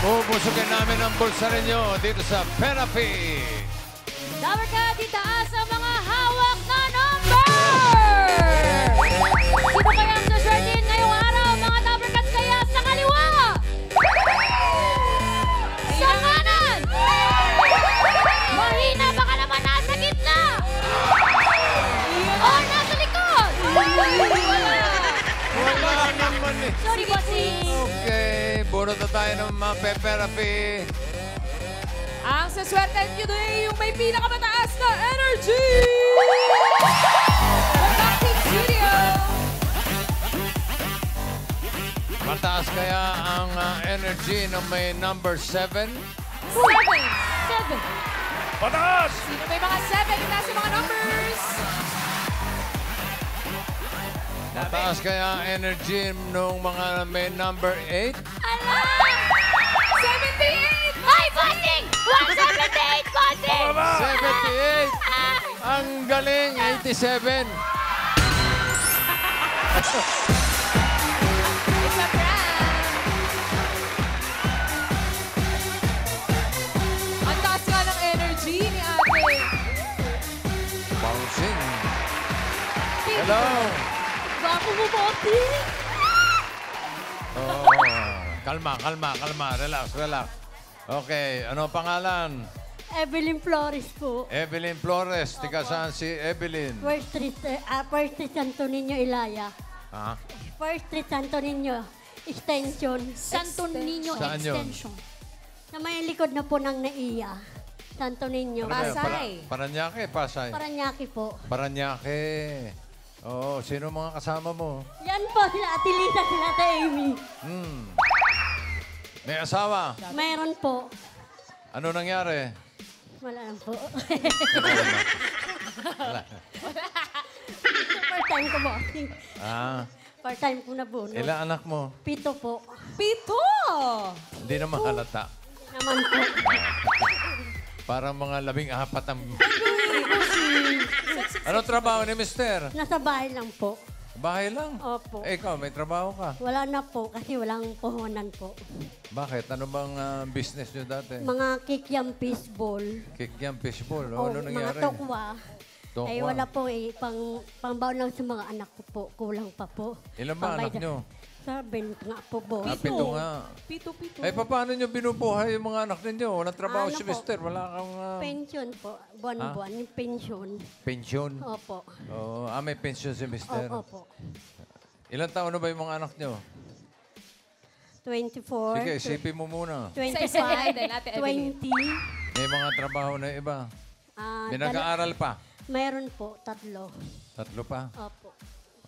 Bubusugin namin ang bulsa ninyo dito sa Therapy. Number ka, itaas ang mga hawak na number! Sino kaya ang suswertihin ngayong araw? Mga number cuts kaya sa kaliwa! Sa kanan! Mahina, baka naman nasa gitna! O nasa likod! Wala naman eh. Sorry, bossing! Okay, bunot na tayo ng mga Therapy. Ang saswerte nyo today, yung may pinakamataas na energy! Robotic Studio! Mataas kaya ang energy ng may number 7? 7! 7! Mataas! Sino may mga 7? Itaas yung mga numbers! Mataas kaya ang energy ng mga may number 8? Ala! 78! Ay, bossing! 178, bossing! 78! Ang galing, 87! It's a prank! Ang taas nga ng energy ni ate. Bouncing. Hello! Bago mo, bossing! Oh, kalma. Relax. Okay, ano ang pangalan? Evelyn Flores po. Evelyn Flores. Tiga saan si Evelyn? First Street Santo Niño, Ilaya. Ha? First Street Santo Niño, Extension. Santo Niño Saan yun? Extension. Na may likod na po ng NAIA. Santo Niño. Ano ba yun? Pasay. Paranaque, Pasay. Paranaque po. Paranaque. Oo, sino mga kasama mo? Yan po sila, Ate Lisa, sila Ate Amy. May asawa? Mayroon po. Ano nangyari? Wala lang po. Wala. First time ko po. Ah, First time ko na po. No? ilang anak mo? 7 po. 7! Hindi naman halata. Naman po. Parang mga 14 ang... Anong trabaho ni mister? Nasa bahay lang po. Bahay lang? Opo. Eh, ikaw, may trabaho ka. Wala na po kasi walang puhunan po. Bakit? Ano bang business nyo dati? Mga kikyam fishball. Kikyam fishbowl. O, Ano nangyari? mga tokwa. Tokwa. Ay wala po eh. Pangbaon lang sa mga anak ko po. Kulang pa po. Ilan ba anak Pambayad- nyo? 7 nga po, boss. Pito nga. Pito. Eh, paano nyo binubuhay yung mga anak ninyo? Walang trabaho Ano si po? mister. Wala kang Pension po. Buwan-buwan. Yung pension. pensyon. Opo. Oh, may pensyon si mister. Opo. Ilang taon na ba yung mga anak nyo? 24. Sige, isipin mo muna. 25. Isa-isahin natin, Ate Evelyn. 20. May mga trabaho na iba. May nag-aaral pa. Mayroon po, 3. 3 pa. Opo.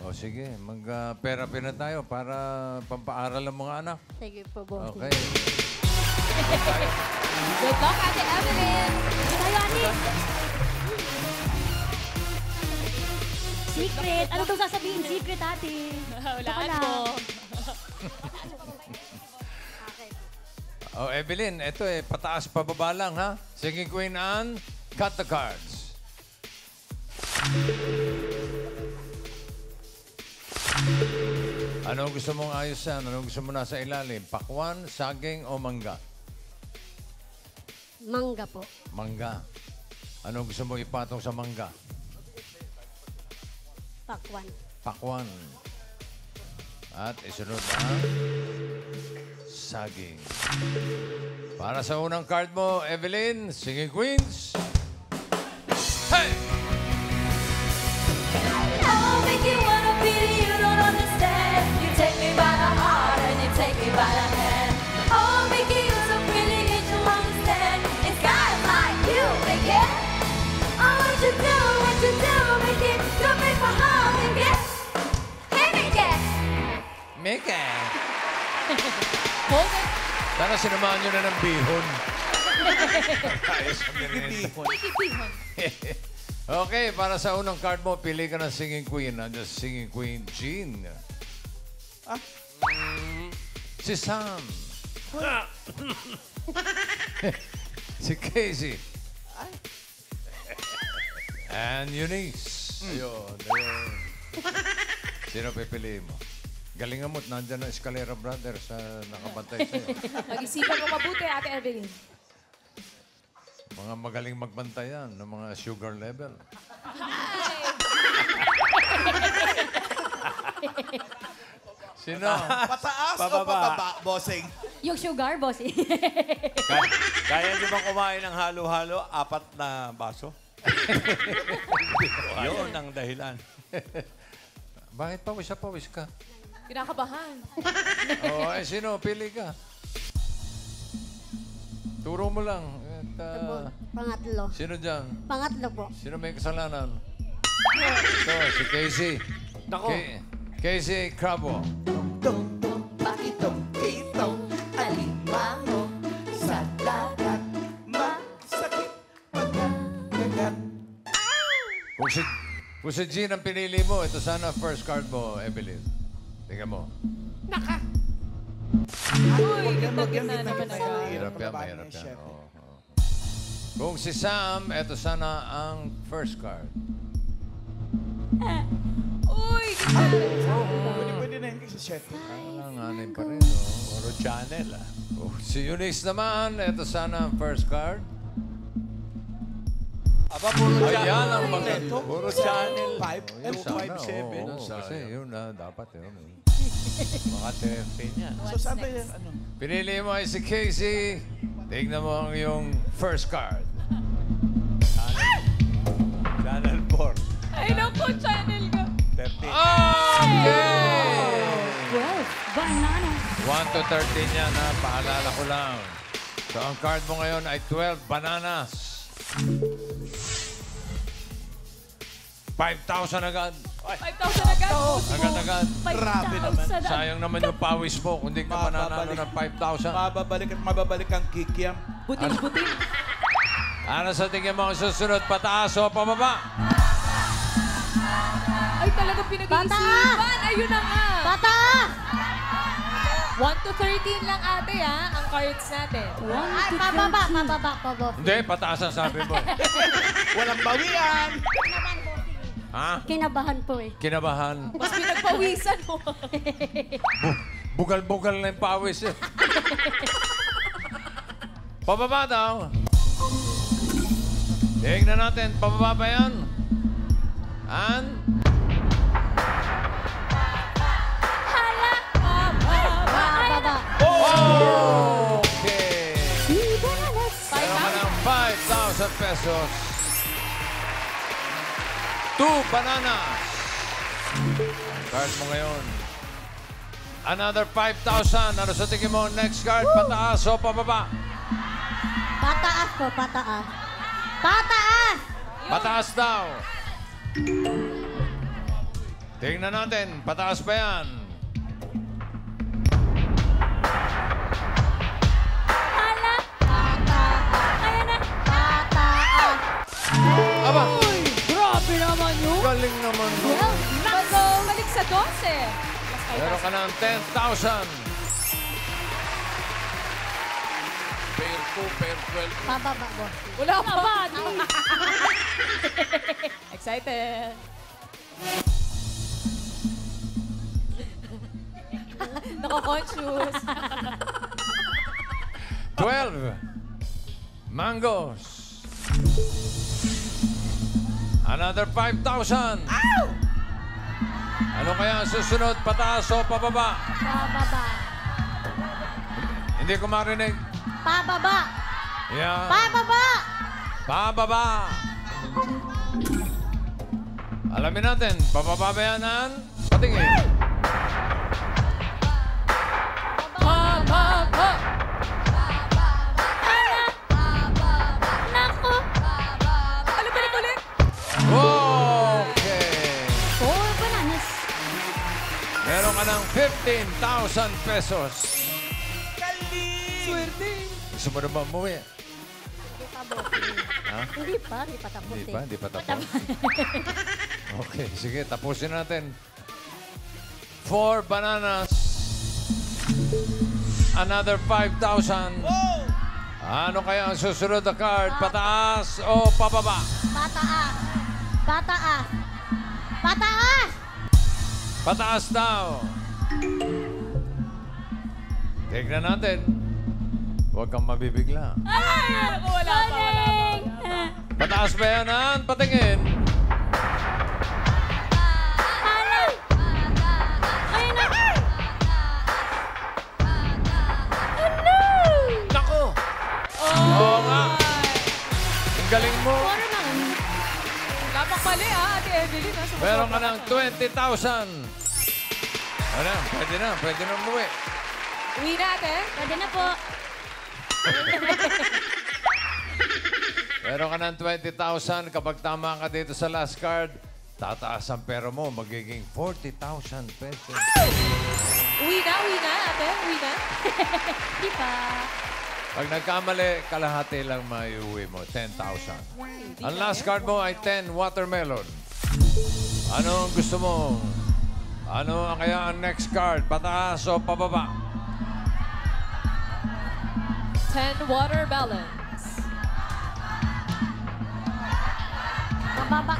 O sige, mag-therapy na tayo para pampaaral ng mga anak. Sige po, boss. Okay. Good luck, Ate Evelyn! Secret. Ano daw sasabihin? Secret, ate. Walaan mo. Oh, Evelyn, ito pataas pababa lang, ha? Sige, Queen Anne, cut the cards. Ano gusto mong ayusan? Ano gusto mo nasa ilalim? Pakwan, saging o mangga? Mangga po. Mangga. Ano gusto mo ipatong sa mangga? Pakwan. Pakwan. At isunod ang saging. Para sa unang card mo, Evelyn, Singing Queens. Hey! I'll make you wanna be, you don't understand. You take me by the heart and you take me by the hand. Oh, Mickey, you're so pretty, can't you understand? It's guys like you, Mickey. Oh, what you do, Mickey? Don't break my heart, Mickey. Hey, Mickey. Mika! Hold it. Sana sinamahan nyo na ng bihon. Ayos kami rin. Ikipihon. Okay, para sa unang card mo, pili ka ng Singing Queen. Nandiyan si Singing Queen Jean. Si Sam. Si Casey. And Eunice. Ayun. Sino pipiliin mo? galingan mo't nandyan ang Escalera Brothers sa nakabantay sa'yo. Mag-isipan mo mabuti, Ate Evelyn. Mga magaling magbantay yan ng mga sugar level. Sino? Pataas o pababa, bossing? Yung sugar, boss. Kaya niyo bang kumain ng halo-halo? 4 na baso? Yun ang dahilan. Bakit pawis ka? Kinakabahan. Sino? Pili ka. Turo mo lang. Pangatlo. Sino dyan? Pangatlo po. Sino may kasalanan? Ito, si Casey. Nako. Casey Crabo. Tung-tung, pakitong, kitong, alimango, sa dagat, masakit, pagkagat. Kung si Jean ang pinili mo, ito sana first card mo, Evelyn. Tingnan mo. Uy, gitna-gitna naman agad. Mahirap yan. Kung si Sam, ito sana ang first card. Uy, gitna. Pwede na yun kasi chef. Nanganin pa rin, no? Puro channel, ah. Si Eunice naman, ito sana ang first card. Aba, puro Ayan channel. ang mga... Puro channel. 5 Yun sana, 5-7. oo. Kasi yun na, dapat yun. Mga 13 yan. So sabi yan, ano? Pinili mo ay si Casey. Tignan mo ang iyong first card. Channel 4. Ay, naku, channel ka. 13. Okay! 12. Bananas. 1 to 13 yan, ha? Paalala ko lang. So, ang card mo ngayon ay 12 bananas. 5,000 agad. 5,000 agad. Agad-agad. Grabe naman. Sayang naman yung pawis mo kung di ka mananalo ng 5,000. Mababalik at mababalik ang kikiam. Butil-butil. Ano sa tingin mo ang susunod? Pataas o pababa? Ay, talagang pinag-iisipan. Ayun na nga. Pataas! 1 to 13 lang, ate, ha? Ang cards natin. Ay, pababa, boss. Hindi, pataas ang sabi mo. Walang bawian! Ha? Kinabahan po eh. Kinabahan. Mas pinagpawisan mo. Bugal-bugal na yung pawis eh. Pababa daw. Tingnan natin, pababa ba yan? And? Pababa. Okay. Bananas. Meron ka ng 5,000 pesos. 2 bananas. Card mo ngayon. Another 5,000. Ano sa tingin mo? Next card, pataas o pababa? Pataas po, pataas. Pataas! Pataas daw. Tingnan natin, pataas ba yan? Hala! Pataas. Ayan na. Pataas. Aba, Grabe naman yun. galing naman mo. Balik sa 12. Meron ka ng 10,000. Pair 2, pair 12. Pababa, boss. Wala pa. Excited. Nako-conscious. 12 mangoes. Another 5,000. Ano kaya ang susunod? Pataas o pababa? Pababa. Hindi ko marinig. Pababa. Yeah. Pababa. Pababa. Alamin natin, pababa ba yan, Ann? Patingin. Pababa. Naku. Ano balik-balik? Okay. 4 bananas. Meron ka ng 15,000 pesos. Swerte. Gusto mo naman umuwi? Hindi pa, boss. Ha? Hindi pa tapos eh. Hindi pa tapos. Okay, sige, tapusin natin. 4 bananas. Another 5,000. Ano kaya ang susunod na card? Pataas o pababa? Pataas. Pataas. Pataas. Pataas daw. Tignan natin. Huwag kang mabibigla. Ay! Ako, wala pa, wala pa. Pataas ba yan, Han? Patingin. Naku! Oo nga. Ang galing mo. Wala pang mali, Ate Evelyn. Meron ka ng 20,000. Ano, pwede na umuwi. Uwi natin. Pwede na po. Meron ka ng 20,000. Kapag tama ka dito sa last card, tataas ang pera mo. Magiging 40,000 pesos. Uwi na, ate. Uwi na. Di pa. Pag nagkamali, kalahati lang maiuwi mo. 10,000. Ang last card mo ay 10 watermelon. Ano ang gusto mo? Ano ang kaya ang next card? Pataas o pababa? 10 watermelons. Pababa.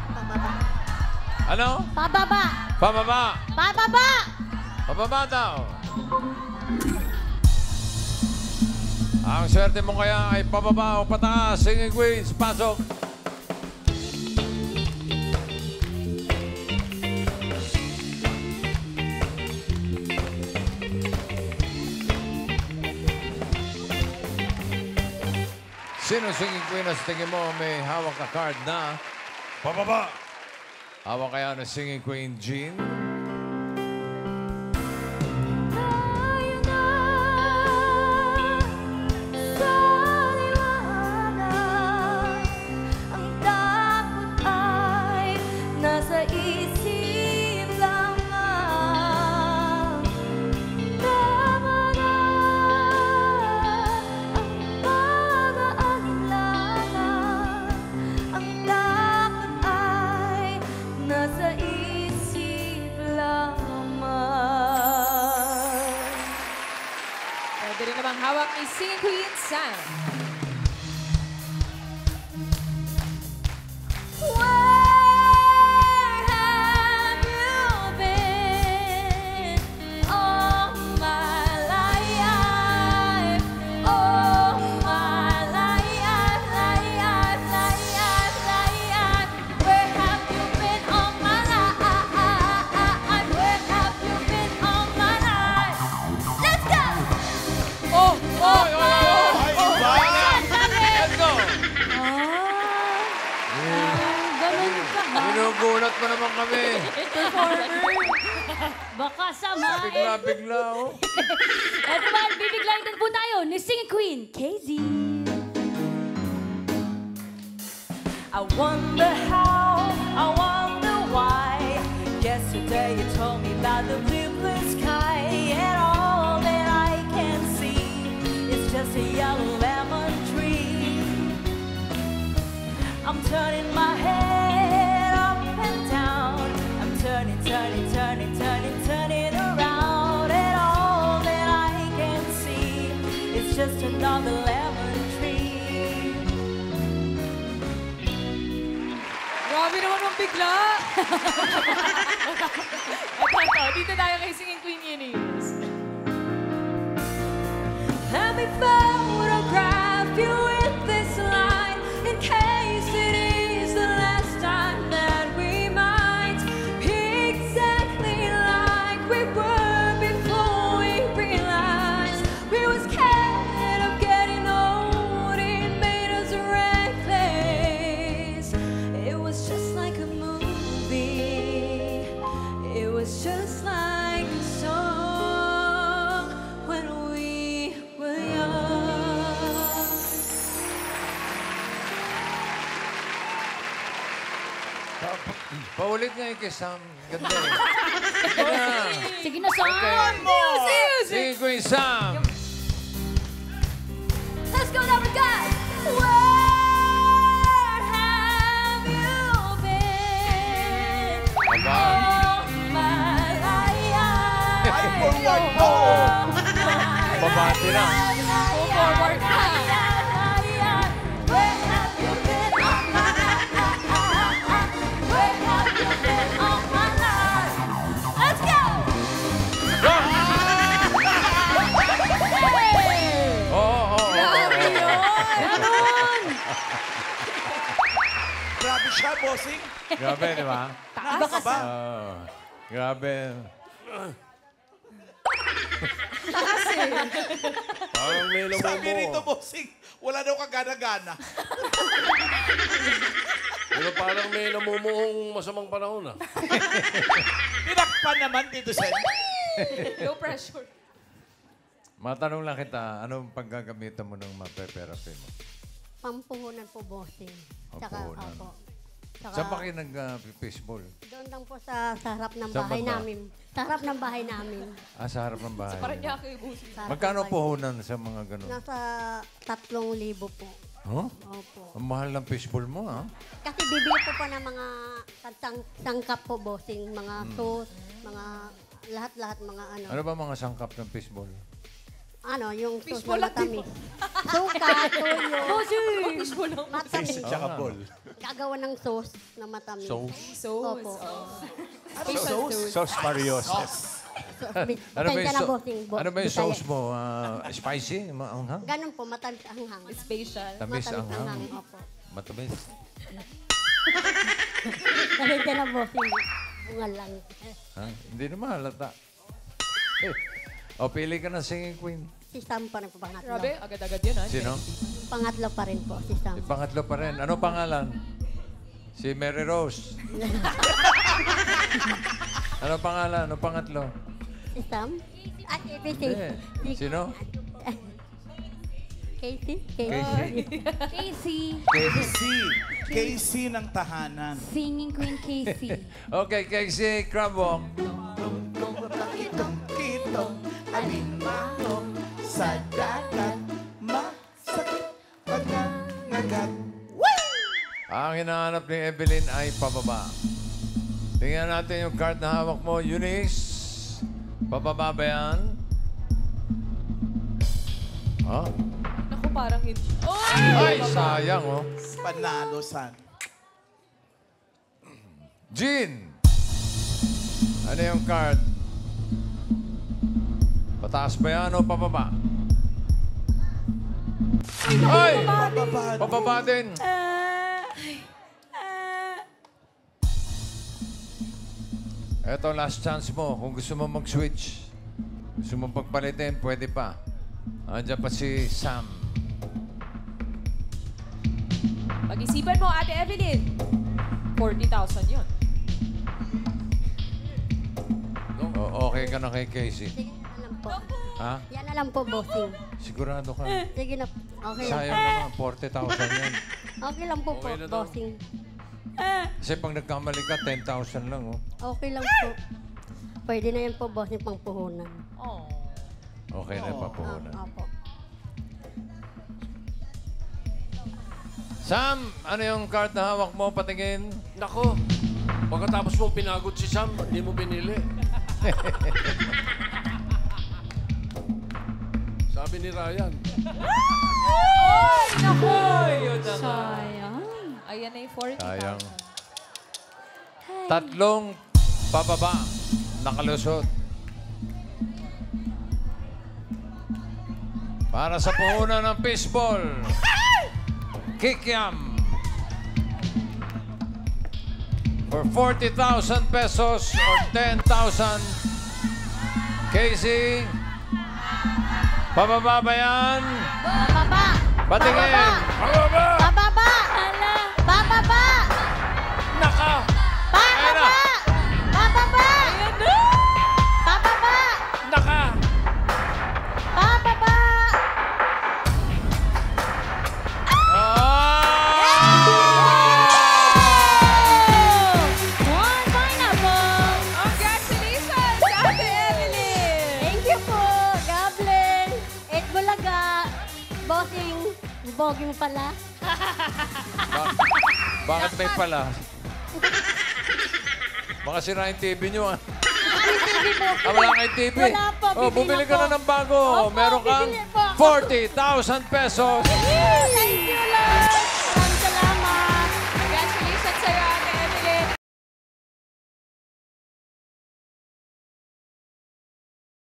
Ano? Pababa. Pababa. Pababa. Pababa daw. Ang swerte mo kaya ay pababa o pataas. Singing Queens, pasok. Sino singing queen na sa tingin mo may hawak na card na pababa? Hawak kaya ng singing queen, Jean? Tayo na sa liwanag. Ang takot ay nasa isip lamang. Tama na ang pag-aalinlangan. Ang takot ay nasa isip lamang. Pwede rin namang hawak ni Singing Queen Sam. Where have you been all my life? All my life. Where have you been all my life? Where have you been all my life? Let's go! Oh! Ay, iba na! Let's go! Ganun ka ha. Binugulat mo naman kami. Baka samain. Bigla-bigla, oh. Eto ba, bibiglayin din po tayo ni Singing Queen, KZ. I wonder how, I wonder why. Yesterday you told me about the blue, blue sky, and all that I can see is just a yellow lemon tree. I'm turning my head up and down. I'm turning around, and all that I can see is just another lemon tree. Grabe naman mong bigla! Ito. Dito tayo kay Singing Queen Eunice. Let me photograph you with this line in case it is the last time that we might be exactly like we were before we realized we were scared of getting old. It made us reckless. It was just like a movie. It was just like a song when we were young. Paulit nga yung kay Sam. Ganda eh. Sige na. Sige na, Sam. Music! Singing Queen Sam. Let's go, number guys. Where have you been? Aba. All my life. Ay, forward po. Babati na. Forward na. Where have you been all my life? Where have you been all my life? Let's go! Go! Where Grabe siya, bossing. Grabe, di ba? Ano ka ba? Grabe. Parang may Sabi rito, namumuo. bossing, wala daw kagana-gana. Pero parang may namumuong masamang panahon ah. Tinakpan naman dito, Sen. No pressure. Matanong lang kita, anong paggagamitan mo ng mape-therapy mo? Pampuhunan po, bossing. Tsaka, Pampuhunan. opo. Tsaka, Saan ba kayo nag-baseball? doon lang po sa harap ng Saan bahay banda? namin. Sa harap ng bahay namin. Sa harap ng bahay. Parang niya kayo, bossing. Sa harap Magkano ng bahay. puhunan sa mga ganun? Nasa 3,000 po. Huh? Opo. Ang mahal ng baseball mo, ha? Kasi bibili ko pa ng mga sangkap po, bossing. Mga sauce, mga lahat-lahat mga ano. Ano ba mga sangkap ng baseball? Ano, yung sauce Fishball na lang, di matamis. Suka, toyo, Fishball lang. matamis. Tsaka ball. Gagawa ng sauce na matamis. Sauce? Sauce. Opo. Special sauce. Sauce Marios. Ano ba yung, na, bossing. ano ba yung sauce mo? Spicy? Maanghang? Ganun po, matamis ang hang. Special. Tamis ang Matamis ang hang? hang, opo. Matamis? Pasensya na, bossing. Bunga lang. Ha? Hindi naman halata. O, pili ka ng singing queen. Si Sam pa rin po, pangatlo. Grabe, agad-agad yun ha. Sino? Pangatlo pa rin po, si Sam. Pangatlo pa rin. Ano pangalan? Si Mary Rose. Ano pangalan? Ano pangatlo? Si Sam? At si Eh, sino? Casey? Casey. Casey. Casey. Casey ng tahanan. Singing Queen Casey. Okay, Casey Crabwalk. Kitong alimango sa dagat. Masakit pag nangagat. Ang hinahanap ni Evelyn ay pababa. Tingnan natin yung card na hawak mo, Eunice. Pababa ba yan? Oh? Naku, parang hindi. Ay, sayang, oh. Panalo, San. Jean! Ano yung card? Pataas ba yan o pababa? Ay! Bababa. Pababa din. Eto, last chance mo. Kung gusto mo mag-switch, gusto mo pagpalitin, pwede pa. Andiyan pa si Sam. Pag-isipan mo, Ate Evelyn. 40,000 yun. O, okay ka na kay Casey. Sige na lang po. Ha? Yan na lang po, bossing. Sigurado ka. Sige na. Okay lang. Sayang naman, 40,000 yan. Okay lang po, Okay na daw. bossing. Kasi pag nagkamali ka, 10,000 lang, oh. Okay lang po. Pwede na yan po, bossing, pang puhunan. Oh. Okay na yung papuhunan. Opo. Sam, ano yung card na hawak mo? Patingin. Nako, pagkatapos mong pinagod si Sam, hindi mo binili. Sabi ni Ryan. Ay, naku! Yun na nga. Sayang. Ayan na yung 40,000. Sayang. Tatlong pababa. Nakalusot. Para sa puhunan ng fishball. Kikiam. For 40,000 pesos or 10,000. Casey. Pababa ba yan? Bababa! Patingin. Pababa. Bababa! Bababa! Naka! Ayan na. Bababa! Bababa! Naka! Bababa! One pineapple. Congratulations, Ate Evelyn! Thank you po! God bless! Eat bulaga! Bossing! Bogi mo pala. Bakit may pala? Baka sira yung TV nyo, ah. Wala kayong TV. Wala po, Oh, bibili bumili na ka po. na ng bago. Opo, Meron kang bibili po. 40,000 pesos. Thank you, Lord!